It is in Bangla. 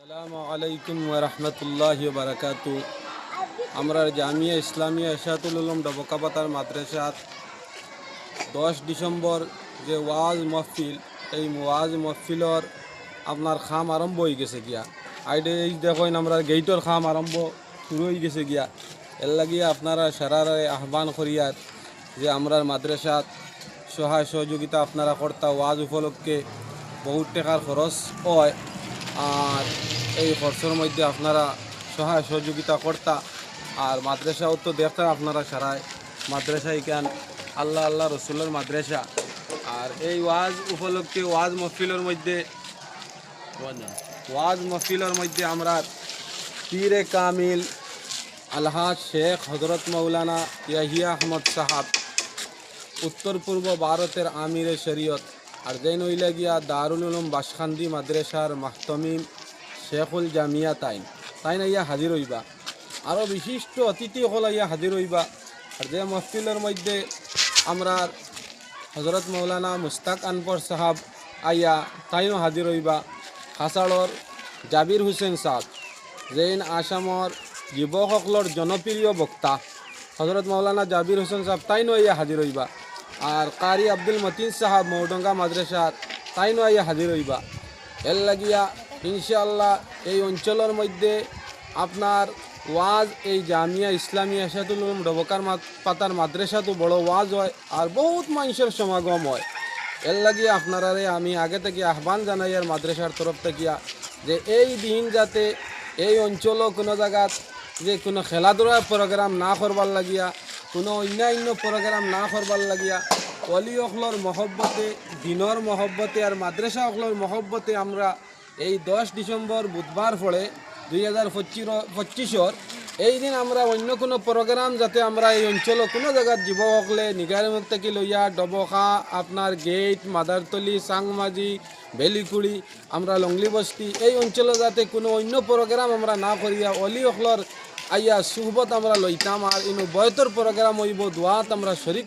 আসসালামু আলাইকুম ওয়া রাহমাতুল্লাহি ওয়া বারাকাতু। আমরা জামিয়া ইসলামিয়া ইরশাদুল উলুম ডবকাপাতার মাদ্রাসাত 10 ডিসেম্বর যে ওয়াজ মহফিল, এই ওয়াজ মহফিলর আপনার খাম আরম্ভ হয়ে গেছে গিয়া। আইডে এই দেখেন আমরা গেইটর খাম আরম্ভ শুরু হয়ে গেছে গিয়া। এর লাগিয়ে আপনারা সারারে আহ্বান করিয়ার যে আমরার মাদ্রাসাত সহায় সহযোগিতা আপনারা কর্তা ওয়াজ উপলক্ষে বহুত টাকার খরচ হয়। আর এই খরচের মধ্যে আপনারা সহায় সহযোগিতা কর্তা আর মাদ্রাসাও তো দেখতেন আপনারা সারায় মাদ্রাসা এখান আল্লাহ আল্লাহ রসুলের মাদ্রাসা। আর এই ওয়াজ উপলক্ষে ওয়াজ মহফিলের মধ্যে আমরা পীরে কামিল আলহাজ শেখ হজরত মৌলানা ইয়াহিয়া আহমদ সাহাব, উত্তর পূর্ব ভারতের আমিরে শরীয়ত, আর যেন হইলা গিয়া দারুল উলুম বাসখান্দি মাদ্রাসার মাহতমিম শেখুল জামিয়া তাই না ইয়া হাজির হইবা। আরও বিশিষ্ট অতিথি হল ইয়া হাজির হইবা। আর যে মহফিলের মধ্যে আমরা হজরত মৌলানা মুস্তাক আনপর সাহাব আইয়া তাইও হাজির হইবা। হাসাড়র জাবির হুসেন সাহ, যেইন আসামর যুবকসকলের জনপ্রিয় বক্তা হজরত মৌলানা জাবির হুসেন সাহেব তাইনো আইয়া হাজির হইবা। আর কারি আব্দুল মতিন সাহাব মৌডঙ্গা মাদ্রাসার তাইনো আইয়া হাজির হইবা। এর লাগিয়া ইনশাআল্লাহ এই অঞ্চলের মধ্যে আপনার ওয়াজ এই জামিয়া ইসলামিয়া ইরশাদুল উলুম ডবকার পাতার মাদ্রাসা তো বড় ওয়াজ হয় আর বহুত মানুষের সমাগম হয়। এর লাগিয়ে আপনারারে আমি আগে থেকে আহ্বান জানাই আর মাদ্রাসার তরফ থেকে যে এই দিন যাতে এই অঞ্চলও কোনো জায়গাত যে কোনো খেলাধুলার প্রোগ্রাম না করবার লাগিয়া, কোনো অন্যান্য প্রোগ্রাম না করবার লাগিয়া অলি অখলর মহব্বতে, দিনর মহব্বতে আর মাদ্রাসা অখলর মহব্বতে আমরা এই 10 ডিসেম্বর বুধবার পড়ে 2025 এই দিন আমরা অন্য কোনো প্রোগ্রাম যাতে আমরা এই অঞ্চল কোনো জায়গার যুবকলে নিগারমুখ থেকে লইয়া ডবকা আপনার গেট মাদারতলি সাংমাজি বেলিকুড়ি আমরা লংলি বস্তি এই অঞ্চলে যাতে কোনো অন্য প্রোগ্রাম আমরা না করিয়া অলি অখলর আইয়া সুহবত আমরা লইতাম। আর ইনু বয়তর প্রোগ্রাম হইব দোয়াত আমরা শরীক